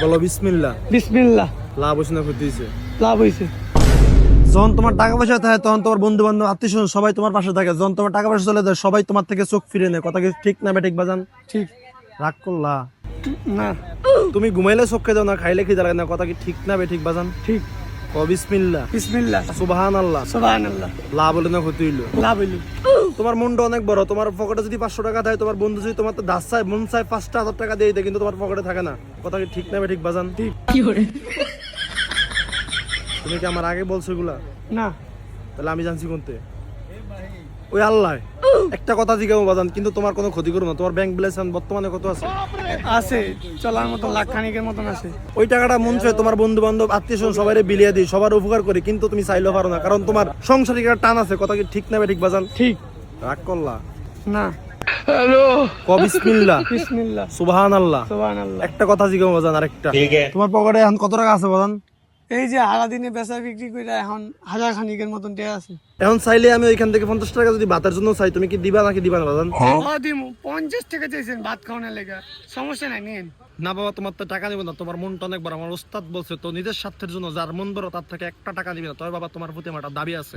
বলো বিসমিল্লাহ। বিসমিল্লাহ। লাভ হইছে না ক্ষতি হইছে? লাভ হইছে। যখন তোমার টাকা পয়সা থাকে তখন তোমার বন্ধু বান্ধব আত্মীয় স্বজন সবাই তোমার পাশে থাকে, যখন তোমার টাকা পয়সা চলে যায় সবাই তোমার থেকে চোখ ফিরে নেয়। কথা কি ঠিক না বেঠিক বাজান? ঠিক। রাগ করলা? না। তুমি ঘুমাইলে চোখে দাও না, খাইলে খিদা লাগে না। কথা কি ঠিক না বেঠিক বাজান? ঠিক। ও বিসমিল্লাহ। বিসমিল্লাহ। সুবহানাল্লাহ। সুবহানাল্লাহ। লাভ হলো না ক্ষতি হইলো? লাভ হইল। তোমার মনটা অনেক বড়। তোমার পকেটে যদি 500 টাকা থাকে, তোমার বন্ধু যদি তোমার দাস চায়, মন চায় 5,000 টাকা দিয়ে দেয়, কিন্তু তোমার পকেটে থাকে না। কথা কি ঠিক না বেঠিক বাজান? ঠিক। তুমি কি আমার আগে বলছো এগুলা? না। তাহলে আমি জানছি কোনতে? ওই আল্লাহ। একটা কথা জিজ্ঞাসা বাজান, কিন্তু তোমার কোনো ক্ষতি করো না। তোমার ব্যাংক ব্যালেন্স বর্তমানে কত আছে? আছে, চলার মতো লাখ খানিকের মতন আছে। ওই টাকাটা মন চায় তোমার বন্ধু বান্ধব আত্মীয় স্বজন সবাই বিলিয়ে দিই, সবার উপকার করি, কিন্তু তুমি চাইলেও পারো না, কারণ তোমার সংসারিক একটা টান আছে। কথা কি ঠিক না বেঠিক বাজান? ঠিক। রাগ করলা? না। হ্যালো। বিসমিল্লাহ। বিসমিল্লাহ। সুবহানাল্লাহ। সুবহানাল্লাহ। একটা কথা জিজ্ঞাসা বাজান, আরেকটা। তোমার পকেটে এখন কত টাকা আছে বাজান? এই যে সারাদিনে বেচা বিক্রি করে এখন 1000 খানিকের মতন টাকা আছে। এখন চাইলে আমি ওইখান থেকে 50 টাকা যদি ভাতের জন্য চাই, তুমি কি দিবা নাকি দিবা না বাজান? দিমু। 50 টাকা চাইছেন ভাত খাওয়ানোর লেগে, সমস্যা নাই, নিন। না বাবা, তোমার তো টাকা নিবে না। তোমার মনটা অনেক বড়। আমার ওস্তাদ বলছে তো, নিজের স্বার্থের জন্য যার মন বড় তার থেকে একটা টাকা নিবে না। তবে বাবা, তোমার প্রতি আমার একটা দাবি আছে।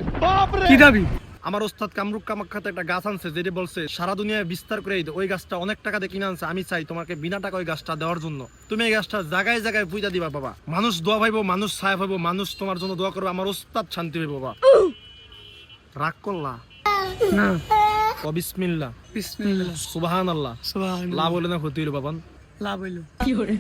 কি দাবি? আমার ওস্তাদ কামরুক কামাখ্যাতে একটা গাছ আনছে, যেটা বলছে সারা দুনিয়ায় বিস্তার করে দিতে। ওই গাছটা অনেক টাকা দিয়ে কিনে আনছে। আমি চাই তোমাকে বিনা টাকা ওই গাছটা দেওয়ার জন্য। তুমি এই গাছটা জায়গায় জায়গায় পূজা দিবা বাবা। মানুষ দোয়া পাইবো, মানুষ ছায়া পাইবো, মানুষ তোমার জন্য দোয়া করবে। আমার ওস্তাদ শান্তি পাইবো বাবা। রাগ করলা? না। ও বিসমিল্লাহ। বিসমিল্লাহ। সুবহানাল্লাহ। সুবহানাল্লাহ। লাভ হইলো না ক্ষতি হইলো বাবান? লাভ হইল।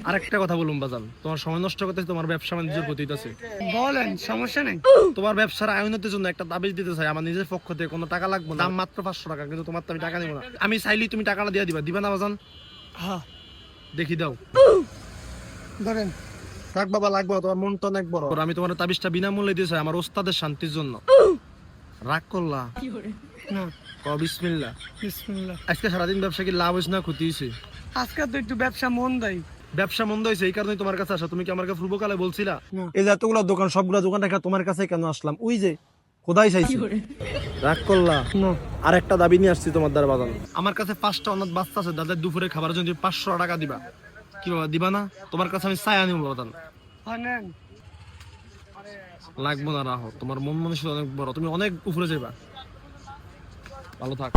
আরেকটা কথা বলুন বাজান, তোমার সময় নষ্ট করতে তোমার ব্যবসা বাণিজ্যের ক্ষতি হইতাছে। বলেন, সমস্যা নাই। তোমার ব্যবসার আয়নের জন্য একটা তাবিজ দিতে চাই। আমার নিজের পক্ষ থেকে কোনো টাকা লাগবে না, দাম মাত্র 500 টাকা, কিন্তু তোমার তো আমি টাকা নিব না। আমি চাইলেই তুমি টাকাটা দিয়ে দিবা। দিবা না বাজান? হ্যাঁ। দেখি দাও। ধরেন। থাক বাবা, লাগবে না, তোমার মন তো অনেক বড়। আমি তোমার তাবিজটা বিনামূল্যে দিয়ে চাই, আমার ওস্তাদের শান্তির জন্য। রাগ করলা? না। বিসমিল্লাহ। বিসমিল্লাহ। আজকে সারাদিন ব্যবসা কি লাভ হয়েছে না ক্ষতি হয়েছে? আজকে তো একটু ব্যবসা মন দেয়। ব্যবসা মন্দ হয়েছে, এই কারণে তোমার কাছে আসা। তুমি কি আমার কাছে পূর্বকালে বলছিলা? না। এই যে এতগুলো দোকান, সবগুলো দোকান রেখে তোমার কাছে কেন আসলাম? ওই যে খোদাই চাইছি। রাগ করলা? না। আর একটা দাবি নিয়ে আসছি তোমার দ্বারা বাজান। আমার কাছে 5টা অনাথ বাচ্চা আছে, তাদের দুপুরে খাবারের জন্য 500 টাকা দিবা। কি বাবা, দিবা না? তোমার কাছে আমি চাই আনিব বাজান। হ্যাঁ, নেন। লাগবো না, রাখো। তোমার মন মানসিকতা অনেক বড়, তুমি অনেক উপরে যাবা। ভালো থাক।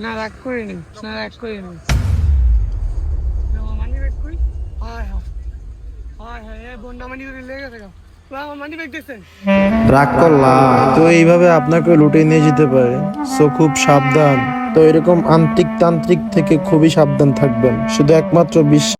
না, রাগ করিনি। না, রাগ করিনি। মানি ব্যাগ কই? হায় হায়। হায় হায়, এ বন্ডা মানি ব্যাগ লেগে গেছে গা। আমার মানি ব্যাগ দেখছেন? রাগ করলা? তো এইভাবে আপনাকে লুটে নিয়ে যেতে পারে, সো খুব সাবধান। তো এরকম আন্ত্রিক তান্ত্রিক থেকে খুবই সাবধান থাকবেন। শুধু একমাত্র বিশ্বাস